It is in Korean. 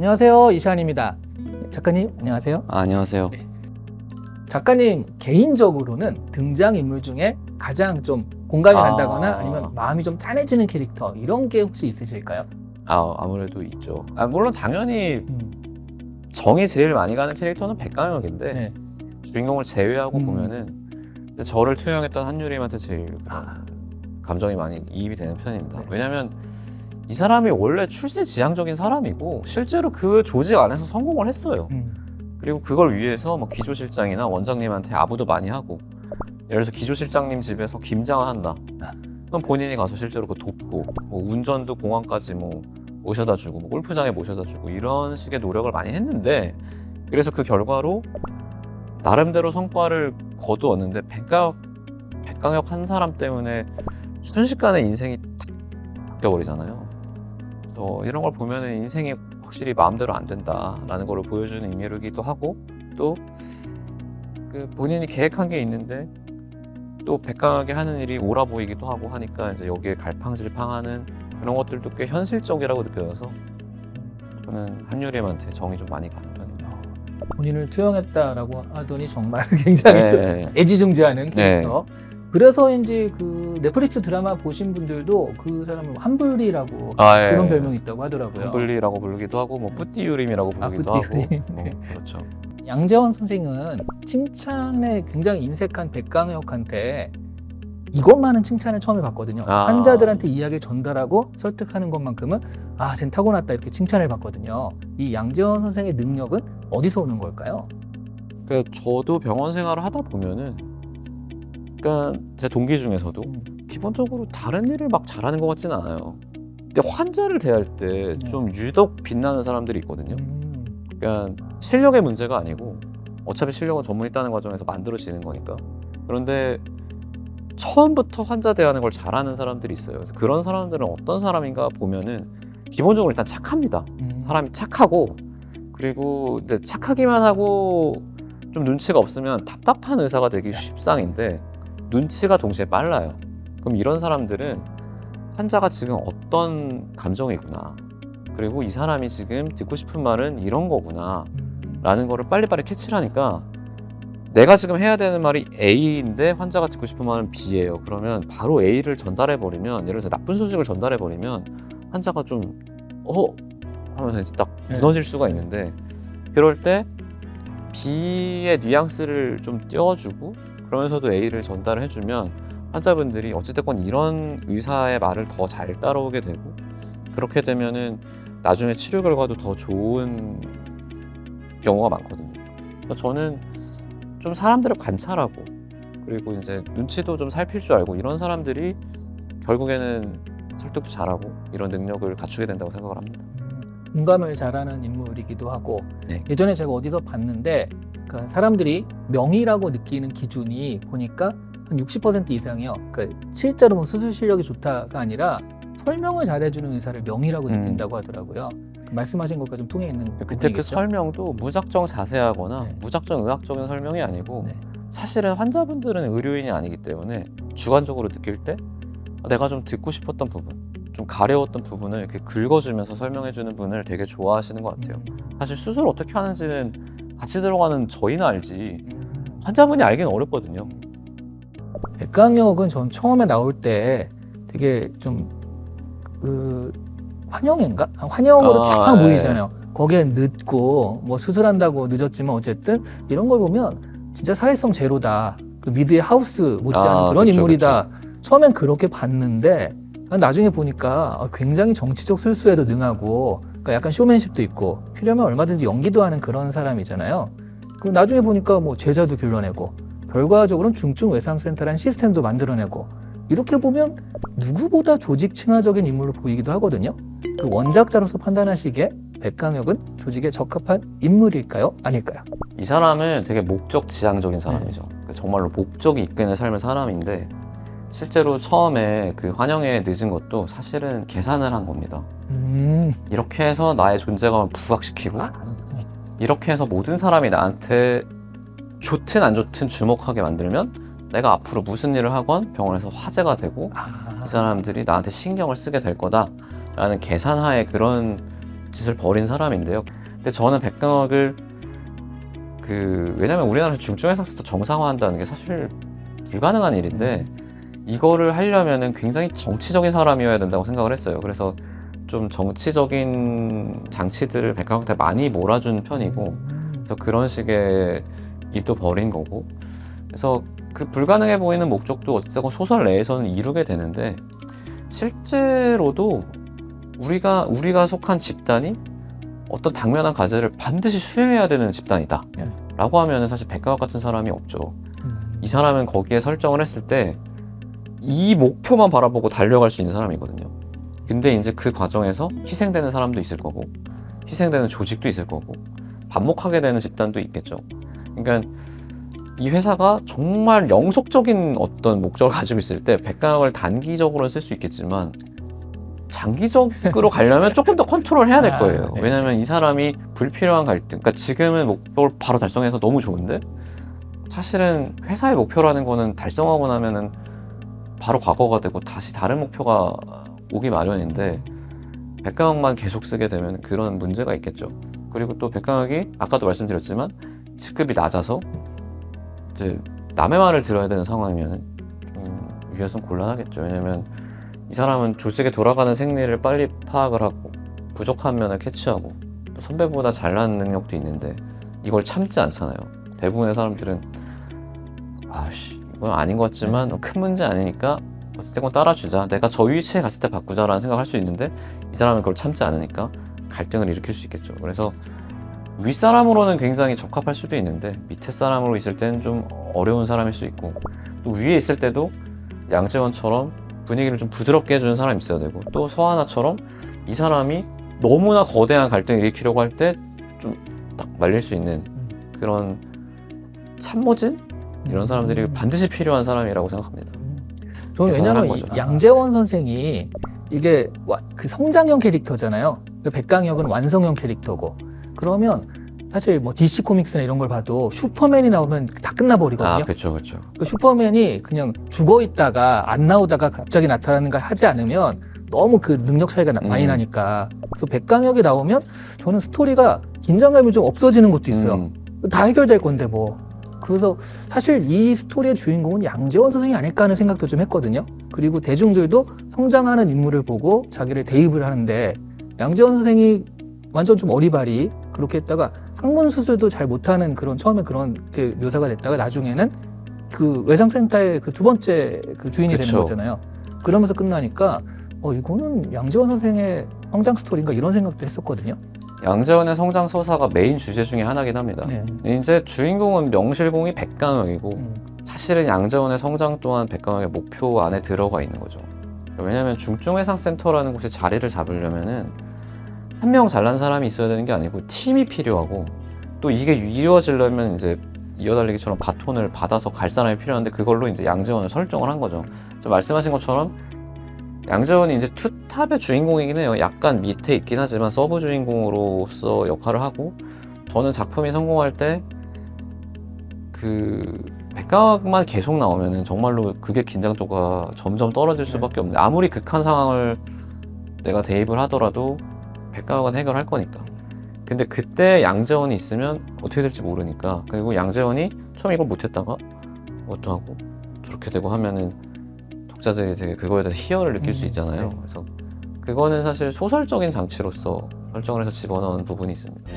안녕하세요, 이시안입니다. 작가님 안녕하세요. 안녕하세요. 작가님 개인적으로는 등장인물 중에 가장 좀 공감이 아. 간다거나 아니면 마음이 좀 짠해지는 캐릭터 이런 게 혹시 있으실까요? 아무래도 있죠. 물론 당연히 음, 정이 제일 많이 가는 캐릭터는 백강혁인데 네. 주인공을 제외하고 음. 보면은 저를 투영했던 한유림한테 제일 아, 감정이 많이 이입이 되는 편입니다. 네. 왜냐면 이 사람이 원래 출세지향적인 사람이고 실제로 그 조직 안에서 성공을 했어요. 그리고 그걸 위해서 뭐 기조실장이나 원장님한테 아부도 많이 하고, 예를 들어서 기조실장님 집에서 김장을 한다. 그럼 본인이 가서 실제로 그 돕고, 뭐 운전도 공항까지 뭐 모셔다 주고, 뭐 골프장에 모셔다 주고 이런 식의 노력을 많이 했는데, 그래서 그 결과로 나름대로 성과를 거두었는데 백강혁 한 사람 때문에 순식간에 인생이 탁 바뀌어버리잖아요. 그래서 이런 걸 보면은 인생이 확실히 마음대로 안 된다라는 걸 보여주는 의미이기도 하고, 또 그 본인이 계획한 게 있는데 또 백강하게 하는 일이 옳아 보이기도 하고 하니까 이제 여기에 갈팡질팡하는 그런 것들도 꽤 현실적이라고 느껴져서 저는 한유림한테 정이 좀 많이 가는 편입니다. 본인을 투영했다라고 하더니 정말 굉장히 좀 네. 애지중지하는 캐릭터. 그래서인지 그 넷플릭스 드라마 보신 분들도 그 사람을 한블리라고 예. 그런 별명이 있다고 하더라고요. 한블리라고 부르기도 하고 뭐 뿌띠유림이라고 부르기도 하고. 뿌띠유림. 네. 그렇죠. 양재원 선생은 칭찬에 굉장히 인색한 백강혁한테 이것만은 칭찬을 처음에 받거든요. 환자들한테 이야기를 전달하고 설득하는 것만큼은 쟨 타고났다 이렇게 칭찬을 받거든요. 이 양재원 선생의 능력은 어디서 오는 걸까요? 그러니까 저도 병원 생활을 하다 보면은, 그러니까 제 동기 중에서도 기본적으로 다른 일을 막 잘하는 것 같지는 않아요. 근데 환자를 대할 때 좀 유독 빛나는 사람들이 있거든요. 그러니까 실력의 문제가 아니고 어차피 실력은 전문의 따는 과정에서 만들어지는 거니까. 그런데 처음부터 환자 대하는 걸 잘하는 사람들이 있어요. 그래서 그런 사람들은 어떤 사람인가 보면은 기본적으로 일단 착합니다. 사람이 착하고, 그리고 근데 착하기만 하고 좀 눈치가 없으면 답답한 의사가 되기 쉽상인데 눈치가 동시에 빨라요. 그럼 이런 사람들은 환자가 지금 어떤 감정이구나, 그리고 이 사람이 지금 듣고 싶은 말은 이런 거구나 라는 거를 빨리빨리 캐치를 하니까, 내가 지금 해야 되는 말이 A인데 환자가 듣고 싶은 말은 B예요. 그러면 바로 A를 전달해버리면, 예를 들어서 나쁜 소식을 전달해버리면 환자가 좀 하면서 이제 딱 무너질 수가 있는데, 그럴 때 B의 뉘앙스를 좀 띄워주고 그러면서도 A를 전달을 해주면 환자분들이 어찌됐건 이런 의사의 말을 더 잘 따라오게 되고, 그렇게 되면은 나중에 치료 결과도 더 좋은 경우가 많거든요. 그래서 저는 좀 사람들을 관찰하고, 그리고 이제 눈치도 좀 살필 줄 알고, 이런 사람들이 결국에는 설득도 잘하고 이런 능력을 갖추게 된다고 생각을 합니다. 공감을 잘하는 인물이기도 하고, 네. 예전에 제가 어디서 봤는데 그러니까 사람들이 명의라고 느끼는 기준이 보니까 한 60% 이상이요. 그러니까 실제로 뭐 수술 실력이 좋다가 아니라 설명을 잘해주는 의사를 명의라고 느낀다고 하더라고요. 말씀하신 것과 좀 통해 있는 그때 부분이겠죠? 그 설명도 무작정 자세하거나 네. 무작정 의학적인 설명이 아니고, 네. 사실은 환자분들은 의료인이 아니기 때문에 주관적으로 느낄 때 내가 좀 듣고 싶었던 부분, 좀 가려웠던 부분을 이렇게 긁어주면서 설명해주는 분을 되게 좋아하시는 것 같아요. 사실 수술 어떻게 하는지는 같이 들어가는 저희는 알지 환자분이 알기는 어렵거든요. 백강혁은 전 처음에 나올 때 되게 좀 환영인가? 환영으로 쫙 네. 보이잖아요. 거기에 늦고 뭐 수술한다고 늦었지만 어쨌든 이런 걸 보면 진짜 사회성 제로다. 그 미드의 하우스 못지않은 그런 그쵸, 인물이다. 처음엔 그렇게 봤는데 나중에 보니까 굉장히 정치적 술수에도 능하고, 그러니까 약간 쇼맨십도 있고 필요하면 얼마든지 연기도 하는 그런 사람이잖아요. 그리고 나중에 보니까 뭐 제자도 길러내고 결과적으로는 중증 외상센터라는 시스템도 만들어내고, 이렇게 보면 누구보다 조직 친화적인 인물로 보이기도 하거든요. 그 원작자로서 판단하시기에 백강혁은 조직에 적합한 인물일까요? 아닐까요? 이 사람은 되게 목적 지향적인 사람이죠. 그러니까 정말로 목적이 이끄는 삶의 사람인데, 실제로 처음에 그 환영에 늦은 것도 사실은 계산을 한 겁니다. 이렇게 해서 나의 존재감을 부각시키고, 이렇게 해서 모든 사람이 나한테 좋든 안 좋든 주목하게 만들면 내가 앞으로 무슨 일을 하건 병원에서 화제가 되고 이 사람들이 나한테 신경을 쓰게 될 거다 라는 계산하에 그런 짓을 벌인 사람인데요. 근데 저는 백강혁을 왜냐면 우리나라에서 중증해상센터 정상화한다는 게 사실 불가능한 일인데 이거를 하려면은 굉장히 정치적인 사람이어야 된다고 생각을 했어요. 그래서 좀 정치적인 장치들을 백강혁한테 많이 몰아준 편이고, 그래서 그런 식의 일도 벌인 거고, 그래서 그 불가능해 보이는 목적도 어쨌든 소설 내에서는 이루게 되는데, 실제로도 우리가 속한 집단이 어떤 당면한 과제를 반드시 수행해야 되는 집단이다 라고 하면은 사실 백강혁 같은 사람이 없죠. 이 사람은 거기에 설정을 했을 때 이 목표만 바라보고 달려갈 수 있는 사람이거든요. 근데 이제 그 과정에서 희생되는 사람도 있을 거고, 희생되는 조직도 있을 거고, 반목하게 되는 집단도 있겠죠. 그러니까 이 회사가 정말 영속적인 어떤 목적을 가지고 있을 때 백강혁을 단기적으로 쓸 수 있겠지만 장기적으로 가려면 조금 더 컨트롤 해야 될 거예요. 네. 왜냐면 이 사람이 불필요한 갈등, 그러니까 지금은 목표를 바로 달성해서 너무 좋은데, 사실은 회사의 목표라는 거는 달성하고 나면은 바로 과거가 되고 다시 다른 목표가 오기 마련인데, 백강혁만 계속 쓰게 되면 그런 문제가 있겠죠. 그리고 또 백강혁이 아까도 말씀드렸지만 직급이 낮아서 이제 남의 말을 들어야 되는 상황이면 위에선 곤란하겠죠. 왜냐면 이 사람은 조직에 돌아가는 생리를 빨리 파악을 하고 부족한 면을 캐치하고 또 선배보다 잘나는 능력도 있는데 이걸 참지 않잖아요. 대부분의 사람들은 아씨 이건 아닌 것 같지만 큰 문제 아니니까 어쨌든 따라주자, 내가 저 위치에 갔을 때 바꾸자라는 생각을 할 수 있는데, 이 사람은 그걸 참지 않으니까 갈등을 일으킬 수 있겠죠. 그래서 윗사람으로는 굉장히 적합할 수도 있는데 밑에 사람으로 있을 때는 좀 어려운 사람일 수 있고, 또 위에 있을 때도 양재원처럼 분위기를 좀 부드럽게 해주는 사람이 있어야 되고, 또 서하나처럼 이 사람이 너무나 거대한 갈등을 일으키려고 할 때 좀 딱 말릴 수 있는 그런 참모진? 이런 사람들이 반드시 필요한 사람이라고 생각합니다. 저는 계산을 왜냐면 한 거죠. 양재원 선생이 이게 그 성장형 캐릭터잖아요. 백강혁은 완성형 캐릭터고, 그러면 사실 뭐 DC 코믹스나 이런 걸 봐도 슈퍼맨이 나오면 다 끝나버리거든요. 그렇죠, 그렇죠. 그 슈퍼맨이 그냥 죽어 있다가 안 나오다가 갑자기 나타나는 거 하지 않으면 너무 그 능력 차이가 많이 나니까. 그래서 백강혁이 나오면 저는 스토리가 긴장감이 좀 없어지는 것도 있어요. 다 해결될 건데 뭐. 그래서 사실 이 스토리의 주인공은 양재원 선생이 아닐까 하는 생각도 좀 했거든요. 그리고 대중들도 성장하는 인물을 보고 자기를 대입을 하는데, 양재원 선생이 완전 좀 어리바리 그렇게 했다가 학문 수술도 잘 못하는 그런, 처음에 그런 묘사가 됐다가 나중에는 그 외상센터의 그 두 번째 그 주인이 그쵸. 되는 거잖아요. 그러면서 끝나니까 이거는 양재원 선생의 성장 스토리인가 이런 생각도 했었거든요. 양재원의 성장 서사가 메인 주제 중에 하나긴 합니다. 네. 이제 주인공은 명실공히 백강혁이고, 사실은 양재원의 성장 또한 백강혁의 목표 안에 들어가 있는 거죠. 왜냐하면 중증외상센터라는 곳에 자리를 잡으려면은 한 명 잘난 사람이 있어야 되는 게 아니고 팀이 필요하고, 또 이게 이루어지려면 이제 이어달리기처럼 바톤을 받아서 갈 사람이 필요한데, 그걸로 이제 양재원을 설정을 한 거죠. 말씀하신 것처럼 양재원이 이제 투탑의 주인공이긴 해요. 약간 밑에 있긴 하지만 서브 주인공으로서 역할을 하고, 저는 작품이 성공할 때 그 백강혁만 계속 나오면은 정말로 그게 긴장도가 점점 떨어질 수밖에 없는데, 아무리 극한 상황을 내가 대입을 하더라도 백강혁은 해결할 거니까. 근데 그때 양재원이 있으면 어떻게 될지 모르니까. 그리고 양재원이 처음 이걸 못했다가 어떠하고 저렇게 되고 하면은 독자들이 되게 그거에 대해서 희열을 느낄 수 있잖아요. 네. 그래서 그거는 사실 소설적인 장치로서 설정을 해서 집어넣은 부분이 있습니다.